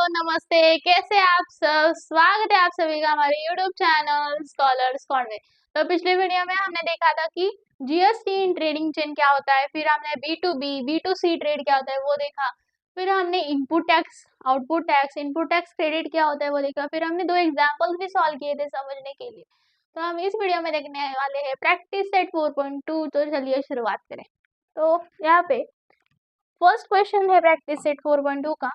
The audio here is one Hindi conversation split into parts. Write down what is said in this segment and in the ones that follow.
नमस्ते। कैसे आप सब? स्वागत है आप सभी का हमारे यूट्यूब चैनल स्कॉलर्स कॉर्नर। तो पिछले वीडियो में हमने देखा था कि जीएसटी इन ट्रेडिंग चेन क्या होता है, फिर हमने बी टू सी ट्रेड क्या होता है वो देखा, फिर हमने input tax, output tax, input tax credit क्या होता है वो देखा, फिर हमने 2 एग्जाम्पल्स भी सॉल्व किए थे समझने के लिए। तो हम इस वीडियो में देखने वाले हैं प्रैक्टिस सेट 4.2। तो चलिए शुरुआत करें। तो यहाँ पे फर्स्ट क्वेश्चन है प्रैक्टिस सेट 4.2 का।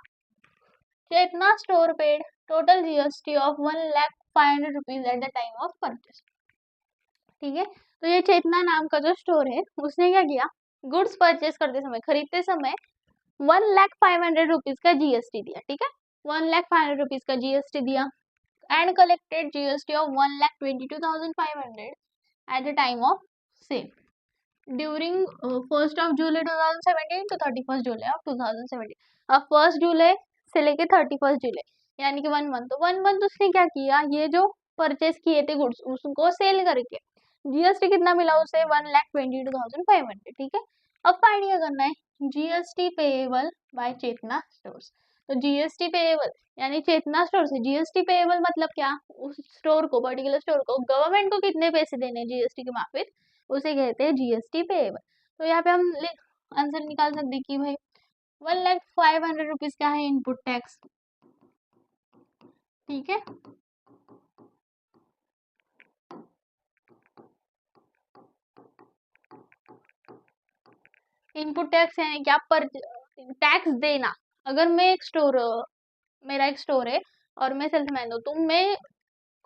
Chetna store paid total GST of 1,05,000 rupees at the time of purchase. ठीक है, तो ये चेतना नाम का जो स्टोर है उसने क्या किया, गुड्स परचेस करते समय, खरीदते समय 1,05,000 रुपीज का जीएसटी दिया। ठीक है, 1,05,000 रुपीज का जीएसटी दिया and collected GST of 1,22,500 at the time of sale during 1st of July 2017 to 31st July of 2017। अब 1st जुलाई से लेके 31st जुलाई यानी कि 1 मंथ। तो 1 मंथ उसने क्या किया, ये जो परचेस किए थे गुड्स उसको सेल करके जीएसटी कितना मिला उसे, 1,22,500। ठीक है, अब फाइंड क्या करना है, GST payable by Chetna stores. तो जीएसटी पेएबल यानी चेतना स्टोर से जीएसटी पेएबल मतलब क्या, उस स्टोर को, पर्टिकुलर स्टोर को गवर्नमेंट को कितने पैसे देने जीएसटी के माफिक, उसे कहते हैं जीएसटी पेएबल। तो यहाँ पे हम आंसर निकाल सकते हैं कि भाई 1,05,000 रुपीज का है इनपुट टैक्स। ठीक है, इनपुट टैक्स यानी क्या, पर टैक्स देना। अगर मैं एक स्टोर, मेरा एक स्टोर है और मैं सेल्समैन हूँ, तो मैं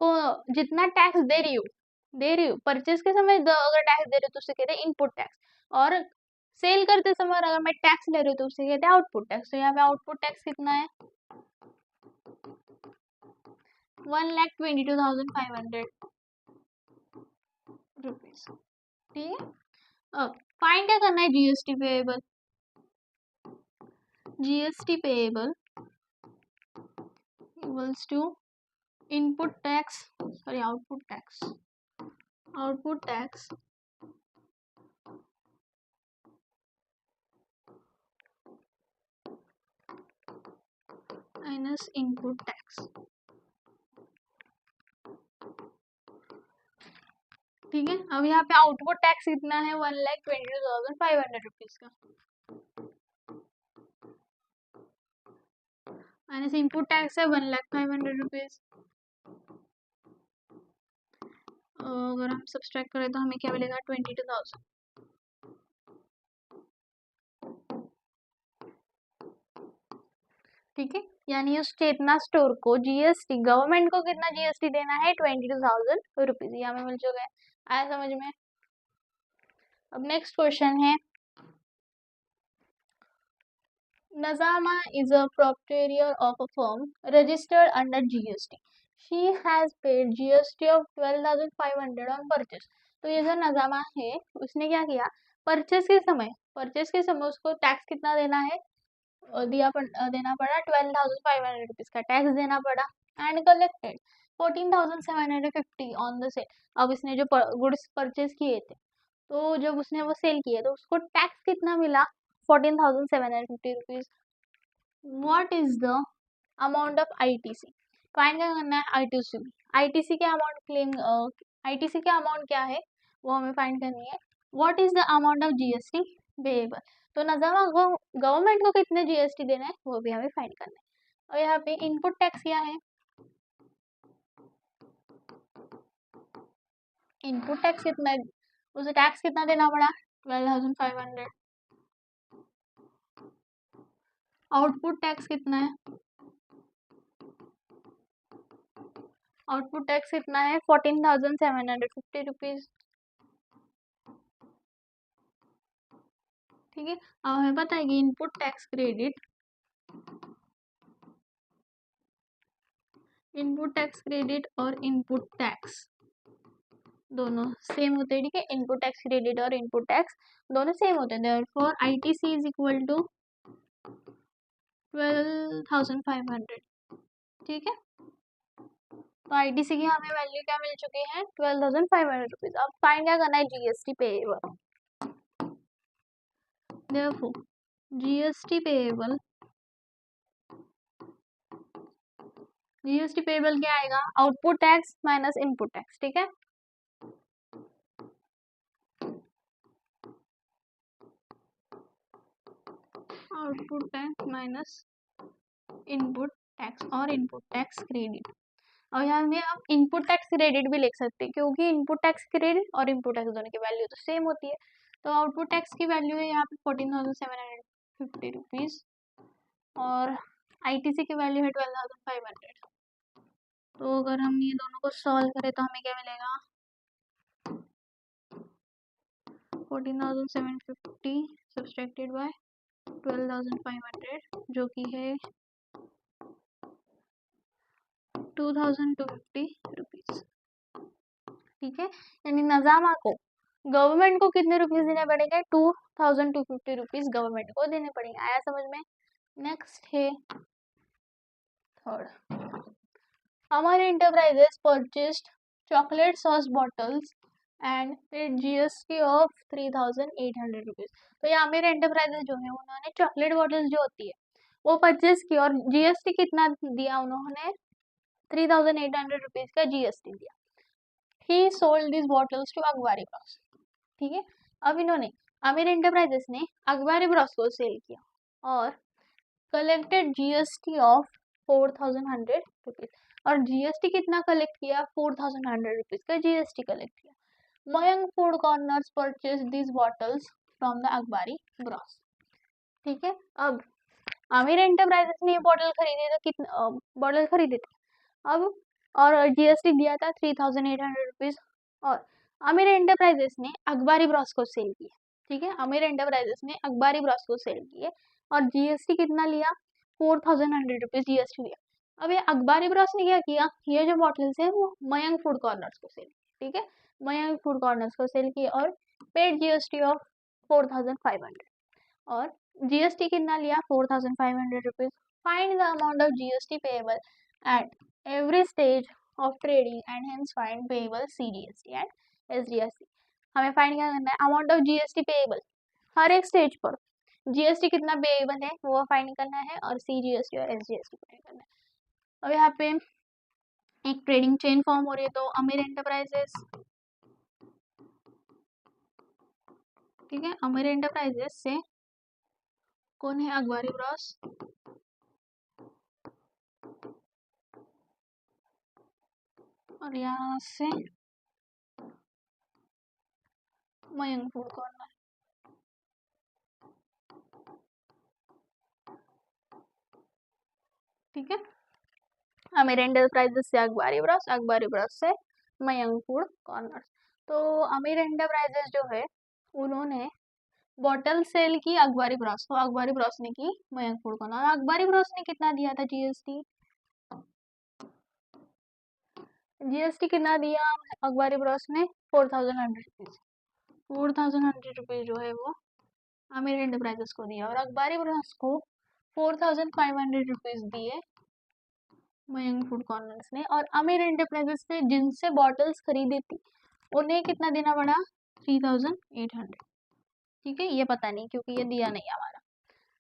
को जितना टैक्स दे रही हूँ परचेस के समय अगर टैक्स दे रही हूँ तो उसे कहते हैं इनपुट टैक्स, और सेल करते समय अगर मैं टैक्स ले रही हूँ तो उसे कहते हैं आउटपुट टैक्स। तो यहाँ पे आउटपुट टैक्स कितना है, 1,22,500 रुपीज। ठीक है, अब फाइंड क्या करना है, GST payable. GST payable equals to input tax, sorry output tax minus input tax. ठीक है, अब यहाँ पे आउटपुट टैक्स कितना है, 1,22,500 रुपीज का, माइनस इनपुट टैक्स है 1,05,000 रुपीज। अगर हम सब्सट्रैक्ट करें तो हमें क्या मिलेगा, 22,000। ठीक है, यानी उस चेतना स्टोर को जीएसटी, गवर्नमेंट को कितना जीएसटी देना है, 22,000 रुपीज। ये हमें मिल चुका है, आया समझ में। अब नेक्स्ट क्वेश्चन है, Nazama is a proprietor of a firm registered under GST. She has paid GST of 12,500 on purchase। तो ये जो नजामा है उसने क्या किया, परचेस के समय उसको टैक्स कितना देना है, देना पड़ा 12,500 रुपीज का टैक्स देना पड़ा and collected 14,750 on the sale. अब इसने जो गुड्स परचेस किए थे, तो जब उसने वो सेल किए तो उसको टैक्स कितना मिला, 14,750 rupees. What is the amount of ITC, find करना है आईटीसी। आईटीसी के अमाउंट क्लेम, आईटीसी के अमाउंट क्या है वो हमें फाइंड करनी है। What is the amount of GST payable, तो नजामा गवर्नमेंट को कितने जीएसटी देना है वो भी हमें फाइंड करना है। और यहाँ पे इनपुट टैक्स क्या है, इनपुट टैक्स कितना है, उसे टैक्स कितना देना पड़ा, 12,500। आउटपुट टैक्स कितना है, आउटपुट टैक्स कितना है, 14,750 रुपीज। ठीक है, अब हमें पता है कि इनपुट टैक्स क्रेडिट, और इनपुट टैक्स दोनों सेम होते हैं। ठीक है, इनपुट टैक्स क्रेडिट और इनपुट टैक्स दोनों सेम होते हैं, therefore ITC is equal to 12,500। ठीक है, तो आईटीसी की हमें वैल्यू क्या मिल चुकी है, 12,500 रुपीज। अब फाइंड क्या करना है, GST payable. Therefore GST payable GST payable क्या आएगा, output tax minus input tax, ठीक है। Output tax minus input tax और इनपुट टैक्स क्रेडिट। और यहाँ में आप इनपुट टैक्स क्रेडिट भी लिख सकते हैं, क्योंकि इनपुट टैक्स क्रेडिट और इनपुट टैक्स दोनों की वैल्यू तो सेम होती है। तो आउटपुट टैक्स की वैल्यू है यहाँ पे 14,750 रुपीज़ और आईटीसी की वैल्यू है 12,500। तो अगर हम ये दोनों को सॉल्व करें तो हमें क्या मिलेगा, 14,750 सब्सट्रैक्टेड बाय 12,500 जो कि है 2,250 रुपीज़, ठीक है। यानी नज़ामा को, गवर्नमेंट को कितने रुपीज़ देने पड़ेंगे, 2,250 रुपीज़ गवर्नमेंट को देने पड़ेंगे। आया समझ में। नेक्स्ट है third, Amar Enterprises purchased chocolate sauce bottles and paid GST of 3,800 rupees. तो ये आमिर एंटरप्राइजेस जो है उन्होंने चॉकलेट बॉटल्स जो होती है वो परचेज की और जीएसटी कितना दिया उन्होंने, 3,800 रुपीज़ का जीएसटी दिया। He sold this bottles to Akhbari bros, ठीक है। अब इन्होंने, आमिर एंटरप्राइजेस ने अखबारी ब्रॉस को सेल किया और कलेक्टेड जीएसटी ऑफ 4,100 रुपीज़। और जीएसटी कितना कलेक्ट किया, 4,100 रुपीज़ का जीएसटी कलेक्ट किया। Mayank food corners purchase this bottles from the अखबारी ब्रॉस, ठीक है। अब आमिर एंटरप्राइजेस ने ये बॉटल खरीदे तो कितना बॉटल खरीदे थे अब, और जीएसटी दिया था 3,800 रुपीज़। और आमिर एंटरप्राइजेस ने अखबारी ब्रॉस को सेल किया, ठीक है। आमिर एंटरप्राइजेस ने अखबारी ब्रॉस को सेल किए और जीएसटी कितना लिया, 4,100 रुपीज़ जीएसटी लिया। अब ये अखबारी ब्रॉस ने क्या किया, ये जो बॉटल्स हैं वो मयंक फूड कॉर्नर्स को सेल, ठीक है, मयंक फूड कॉर्नर्स को सेल किए और पेड जीएसटी ऑफ 4,500। और जीएसटी कितना लिया, 4,500 rupees. Find the amount of GST payable at every stage of trading and hence find payable CGST and SGST. हमें फाइंड क्या करना है, अमाउंट ऑफ जीएसटी पेएबल, हर एक स्टेज पर जीएसटी कितना पेएबल है वो फाइंड करना है और सीजीएसटी और एसजीएसटी फाइंड करना है। अब यहाँ पे एक ट्रेडिंग चेन फॉर्म हो रही है, तो अमीर एंटरप्राइजेस, ठीक है, अमीर एंटरप्राइजेस से कौन है, अखबारी ब्रॉस, और यहाँ से मयंक फूड कॉर्नर, ठीक है। अमीर एंटरप्राइजेस से अखबारी ब्रॉस से मयंक फूड कॉर्नर। तो अमीर एंटरप्राइजेस जो है उन्होंने बॉटल सेल की अखबारी ब्रॉस को, अखबारी ब्रॉस ने की मयंक फूड कॉर्नर। अखबारी ब्रॉस ने कितना दिया था जीएसटी, जीएसटी कितना दिया अखबारी ब्रॉस ने, 4,100 रुपीज़, 4,100 रुपीज़ जो है वो आमिर एंटरप्राइजेस को दिया और अखबारी ब्रॉस को 4,500 रुपीज़ दिए मयंक फूड कॉर्नर्स ने। और आमिर एंटरप्राइजेस ने जिनसे बॉटल्स खरीदी थी उन्हें कितना देना पड़ा, 3,800, ठीक है। ये पता नहीं क्योंकि ये दिया नहीं हमारा,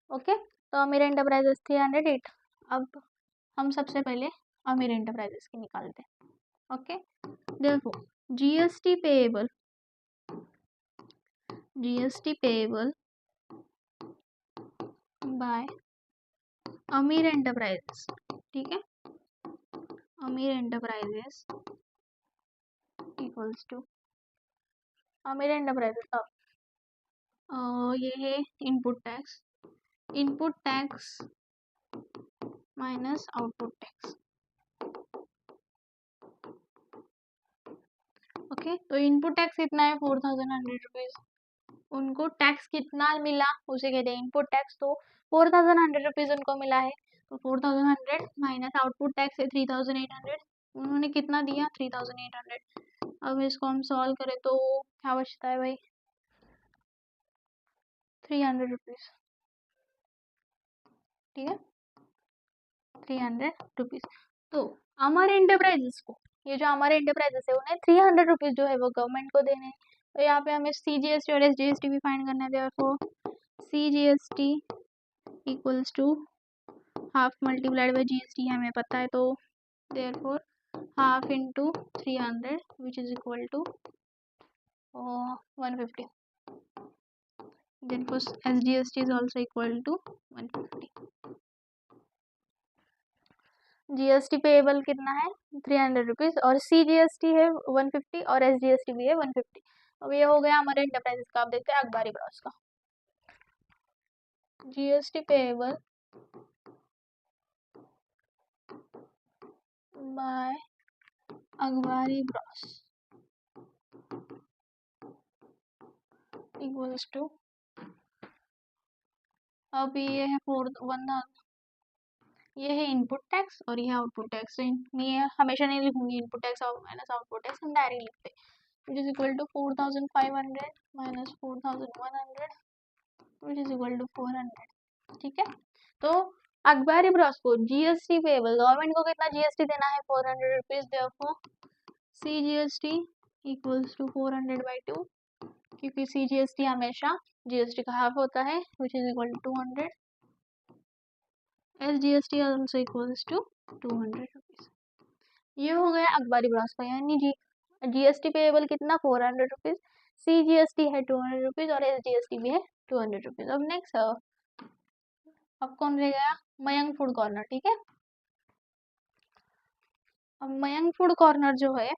ओके। तो आमिर एंटरप्राइजेस 308। अब हम सबसे पहले आमिर एंटरप्राइजेस की निकालते हैं, ओके। देखो जीएसटी पेएबल बाय अमीर एंटरप्राइजेस, ठीक है, अमीर एंटरप्राइजेस इक्वल्स टू अमीर एंटरप्राइजेस। अब ये है input tax minus output tax, okay. तो इनपुट टैक्स कितना है, 4,100 रुपीज़। उनको टैक्स कितना मिला उसे कहते हैं इनपुट टैक्स। तो 4,100 रुपीज़ उनको मिला है, तो 4,100 माइनस आउटपुट टैक्स है 3,800। उन्होंने कितना दिया, 3,800। अब इसको हम सॉल्व करें तो क्या बचता है भाई, 300 रुपीज़, ठीक है, 300 रुपीज़। तो अमर एंटरप्राइजेस को, ये जो अमर एंटरप्राइजेस है उन्हें 300 रुपीज़ जो है वो गवर्नमेंट को देने हैं। तो यहाँ पे हमें सीजीएसटी और एसजीएसटी भी फाइंड करना है। देखो CGST equals to half multiplied by GST हमें पता है, तो therefore half into 300 which is equal to 150. Therefore SGST is also equal to 150. GST payable कितना है 300 रुपीज और CGST है 150 और SGST भी है 150. अब ये हो गया हमारे एंटरप्राइजेस का. आप देखते हैं अखबारी ब्रॉस का. GST पेएबल बाय अखबारी ब्रॉस इक्वल्स टू, अब ये है 1000, ये है इनपुट टैक्स और ये आउटपुट टैक्स. मैं हमेशा नहीं लिखूंगी इनपुट टैक्स और माइनस आउटपुट टैक्स, हम डायरेक्ट लिखते हैं. विच इज इक्वल टू 4500 माइनस 4100 विच इज इक्वल टू 400. ठीक है. तो अखबारी ब्रॉस को जीएसटी पेएबल, गवर्नमेंट को कितना जीएसटी देना है 400 rupees. Therefore CGST equals to 400/2 क्योंकि CGST हमेशा जीएसटी का हाफ होता है which is equal to 200. SGST also equals to 200 rupees. ये हो गया अखबारी ब्रॉस का, यानी जीएसटी पेएबल कितना 400 रुपीज, CGST है 200 रुपीज और SGST भी है 200 रुपीज. अब नेक्स्ट अब कौन रह गया, मयंक फूड कॉर्नर. ठीक है. अब मयंक फूड कॉर्नर जो है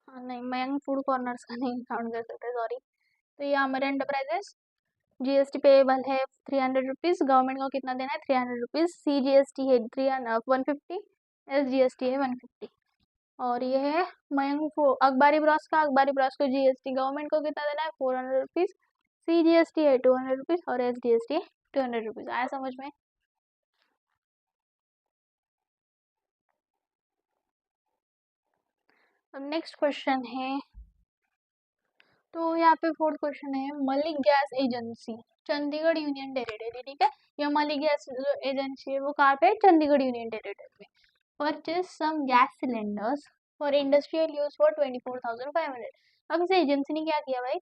नहीं मयंक फूड कॉर्नर्स का नहीं काउंट कर सकते, सॉरी. तो ये हमारे एंटरप्राइजेस जीएसटी पेएबल है 300 रुपीज, गवर्नमेंट को कितना देना है 300 रुपीज, CGST है 150, SGST है 150. और ये है मयंक अखबारी ब्रॉस का, अखबारी ब्रॉस को जीएसटी गवर्नमेंट को कितना देना है 400 रुपीज, CGST है 200 रुपीज और SGST है 200 रुपीज. आया समझ में. अब नेक्स्ट क्वेश्चन है, तो यहाँ पे फोर्थ क्वेश्चन है Malik gas agency Chandigarh union territory. ठीक है. यह मलिक गैस जो एजेंसी है वो कहाँ पे है, चंडीगढ़ यूनियन टेरिटरी में. Purchase some gas cylinders for industrial use for 24,500. अब इस एजेंसी ने क्या किया भाई,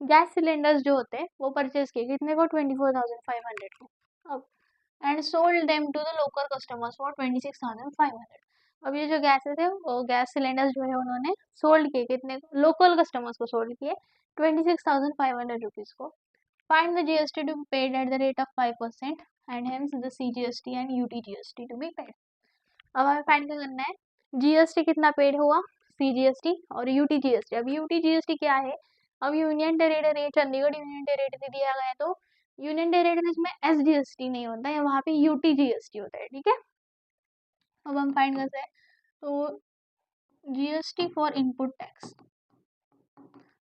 गैस सिलेंडर्स जो होते हैं वो परचेज किए कितने को 24,500 को. अब and sold them to the local customers for 26,500. अब ये जो गैसेस है वो गैस सिलेंडर्स जो है उन्होंने सोल्ड किए कितने, लोकल कस्टमर्स को सोल्ड किए 26,500 रुपीज को. Find the GST to be paid at the rate of 5% and hence the CGST and UTGST to be paid. अब हमें फाइंड क्या करना है, जीएसटी कितना पेड हुआ, CGST और UTGST. अब UTGST क्या है, अब union territory Chandigarh union territory दिया गया है तो यूनियन टेरिटरीज में SGST नहीं होता है, वहाँ पे UTGST होता है. ठीक है. अब हम फाइंड करते हैं, तो GST फॉर इनपुट टैक्स,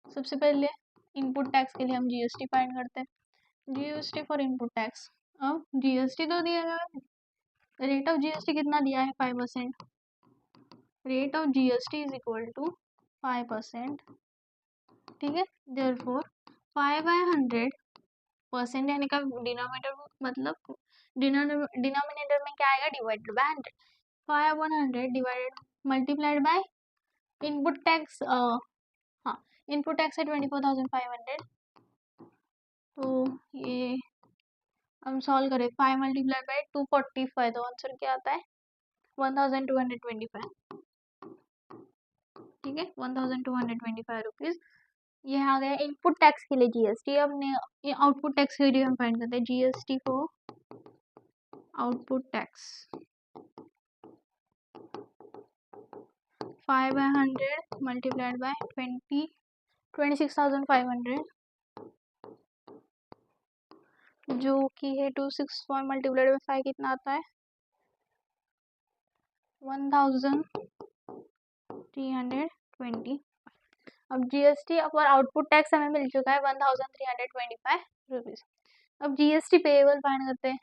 सबसे पहले इनपुट टैक्स के लिए हम GST फाइंड करते हैं. GST फॉर इनपुट टैक्स, अब GST तो दिया गया है, रेट ऑफ GST कितना दिया है 5%. Rate of GST is equal to 5%. ठीक है. देयरफॉर 5/100% यानी का डिनोमिनेटर मतलब डिनोमिनेटर में क्या आएगा, divided by 100. 5/100 divided multiplied by input tax, हाँ इनपुट टैक्स है 24,500. तो ये हम सॉल्व करें 5 मल्टीप्लाइड बाय 245 तो आंसर क्या आता है 1,225. ठीक है. 1,225 रुपीज ये आ गया इनपुट टैक्स के लिए GST. अब ये आउटपुट टैक्स के लिए हम फाइंड करते हैं GST को आउटपुट टैक्स 5/100 मल्टीप्लाइड बाय 26,500 जो कि है 26 मल्टीप्लाइड बाय 5 कितना आता है 1,320. अब GST और आउटपुट टैक्स हमें मिल चुका है 1,325 रुपीज. अब GST पेएबल फाइंड करते हैं.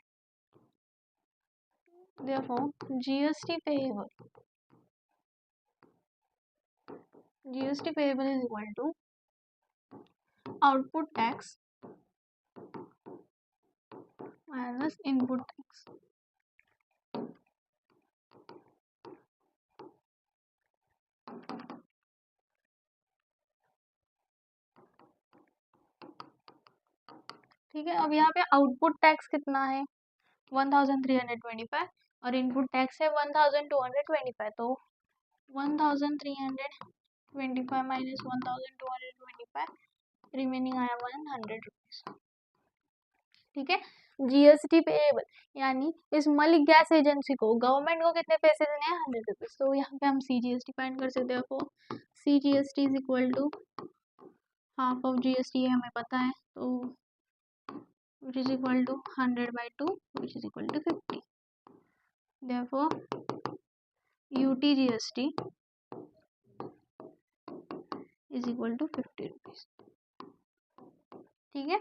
देखो GST payable is equal to output tax minus input tax. ठीक है। अब यहाँ पे आउटपुट टैक्स कितना है 1325 और इनपुट टैक्स है 1225, तो 1325 माइनस 1225 रिमेनिंग आया 100 रुपीज। ठीक है। जीएसटी पेएबल यानी इस मलिक गैस एजेंसी को गवर्नमेंट को कितने पैसे देने हैं 100 रुपीज। तो यहाँ पे हम CGST फाइंड कर सकते हैं। CGST is equal to half of GST है, हमें पता है, तो which is equal to 100/2 which is equal to 50. Therefore UTGST is equal to 50 rupees. ठीक है।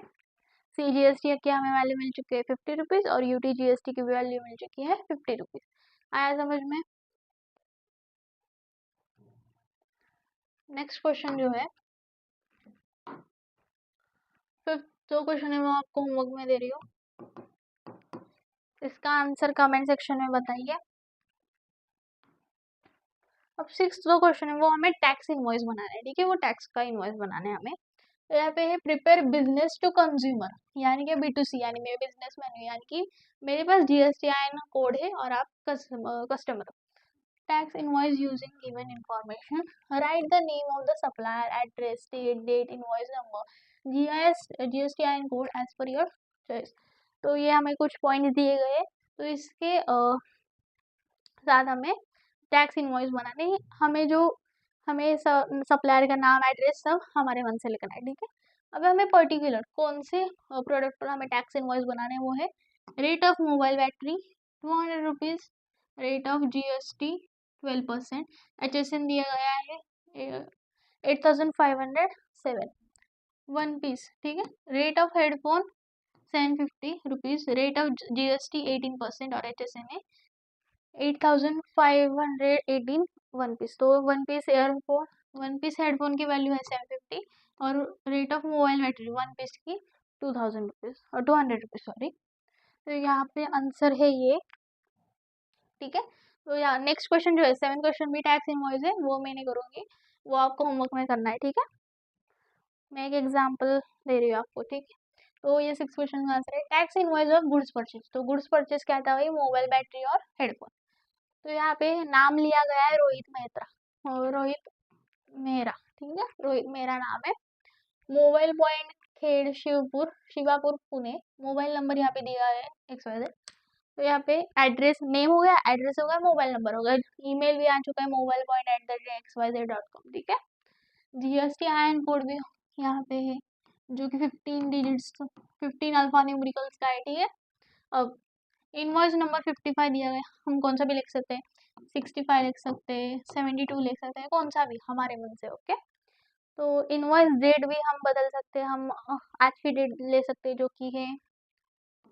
CGST की हमें वैल्यू मिल चुकी है 50 रुपीज और UTGST की वैल्यू मिल चुकी है 50 रुपीज। आया समझ में? नेक्स्ट क्वेश्चन जो है फिफ्थ जो क्वेश्चन है वो आपको होमवर्क में दे रही हूँ, इसका आंसर कमेंट सेक्शन में बताइए। अब सिक्स्थ जो क्वेश्चन है वो हमें टैक्स इनवॉइस बनाना है। ठीक है, वो टैक्स का इनवॉइस बनाना है हमें। तो यहाँ पे है प्रिपेयर बिजनेस टू कंज्यूमर यानी कि B2C, यानी मेरे बिजनेस मैन्यू, यानी कि मेरे पास GSTIN कोड है और आप customer. Tax invoice using given information, write the name of the supplier, address, date, invoice number, GSTIN code as per your choice. तो ये हमें कुछ पॉइंट्स दिए गए, तो इसके साथ हमें टैक्स इनवॉइस बनाने हैं। हमें सप्लायर का नाम, एड्रेस सब हमारे मन से लिखना है। ठीक है। अब हमें पर्टिकुलर कौन से प्रोडक्ट पर हमें टैक्स इनवॉइस बनाने हैं, वो है rate of mobile battery 200 rupees, rate of GST 12%, HSN दिया गया है 8507 1 पीस। ठीक है। Rate of headphone 750 rupees, rate of GST 18% और HSN है 8518 1 पीस। तो 1 पीस हेडफोन की वैल्यू है 750 और rate of mobile battery 1 piece की 2000 रुपीज और 200 रुपीज, सॉरी। तो यहाँ पे आंसर है ये। ठीक है। तो यहाँ नेक्स्ट क्वेश्चन जो है 7th क्वेश्चन भी टैक्स इनवॉइस है, वो मैं नहीं करूँगी, वो आपको होमवर्क में करना है। ठीक है। मैं एक एग्जाम्पल दे रही हूँ आपको। ठीक है। तो ये 6 क्वेश्चन का आंसर है tax invoice of goods purchase. तो गुड्स परचेज क्या था भाई, मोबाइल बैटरी और हेडफोन। तो यहाँ पे नाम लिया गया है रोहित मेहता और रोहित मेहरा। ठीक है, रोहित मेहरा नाम है। मोबाइल पॉइंट खेड़ शिवापुर पुणे। मोबाइल नंबर यहाँ पे दिया है XYZ। तो यहाँ पे एड्रेस नेम हो गया, एड्रेस हो गया, मोबाइल नंबर हो गया, ईमेल भी आ चुका है mobile.point@xyz.com। ठीक है। GSTIN कोड भी यहाँ पे है जो कि 15 डिजिट्स 15 अल्फा न्यूमेरिकल्स का है। ठीक है। अब इनवॉइस नंबर 55 दिया गया, हम कौन सा भी लिख सकते हैं, 65 लिख सकते हैं, 72 लिख सकते हैं, कौन सा भी हमारे मन से। ओके। तो इनवॉइस डेट भी हम बदल सकते हैं, हम आज की डेट ले सकते हैं जो कि है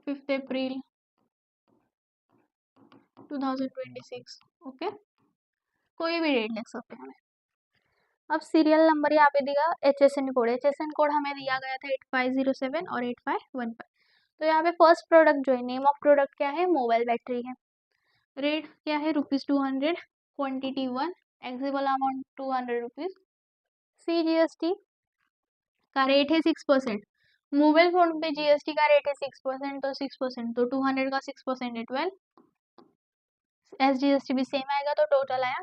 5 अप्रैल 2026। ओके, कोई भी डेट लिख सकते हैं हमें। अब सीरियल नंबर यहाँ पे दिया HSN कोड हमें दिया गया था 8507 और 8515। तो यहाँ पे फर्स्ट प्रोडक्ट जो है, नेम ऑफ प्रोडक्ट क्या है, मोबाइल बैटरी है, रेट क्या है ₹200, quantity 1, taxable amount 200 rupees, CGST का रेट है 6%, मोबाइल फोन पे GST का रेट है 6%, तो 6% तो 200 का 6% है 12, SGST भी सेम आएगा, तो टोटल आया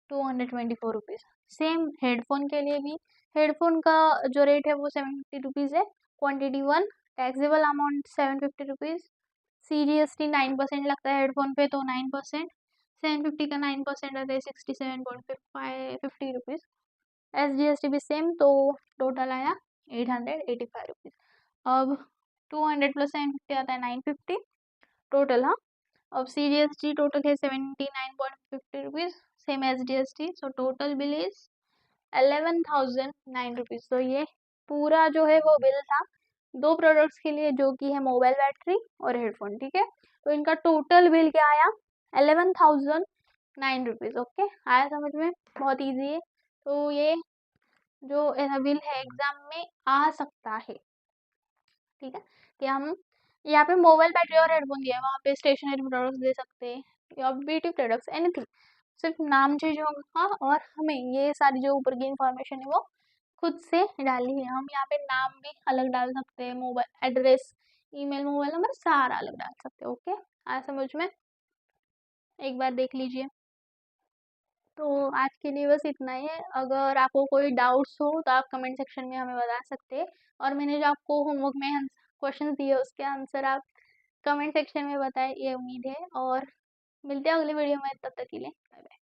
224 रुपीज। सेम हेडफोन के लिए भी, हेडफोन का जो रेट है वो 70 रुपीज है, quantity 1, taxable amount 750 rupees, CGST 9% लगता है हेडफोन पे, तो 9%, 750 का 9% रहता है 67.50 रुपीज, SGST भी सेम, तो टोटल आया 885 रुपीज। अब 200 प्लस 750 आता है 950 टोटल। हाँ, अब CGST टोटल है 79.50 rupees, same SGST, so total bill is 11,009 rupees. तो ये पूरा जो है वो बिल था 2 प्रोडक्ट्स के लिए, जो कि है मोबाइल बैटरी और हेडफोन। ठीक है। तो इनका टोटल बिल क्या आया, 11,009 रुपीज। ओके, आया समझ में? बहुत इजी है। तो ये जो बिल है एग्जाम में आ सकता है। ठीक है, कि हम यहाँ पे मोबाइल बैटरी और हेडफोन दिया है, वहाँ पे स्टेशनरी प्रोडक्ट्स दे सकते हैं या ब्यूटी प्रोडक्ट्स, एनीथिंग, सिर्फ नाम चेंज होगा और हमें ये सारी जो ऊपर की इंफॉर्मेशन है वो खुद से डालिए। हम यहाँ पे नाम भी अलग डाल सकते हैं, mobile address, email, mobile number सारा अलग डाल सकते हैं। ओके, आया समझ में? एक बार देख लीजिए। तो आज के लिए बस इतना ही है। अगर आपको कोई डाउट्स हो तो आप कमेंट सेक्शन में हमें बता सकते हैं, और मैंने जो आपको होमवर्क में क्वेश्चन दिए उसके आंसर आप कमेंट सेक्शन में बताएं, ये उम्मीद है। और मिलते हैं अगले वीडियो में, तब तक के लिए बाय बाय।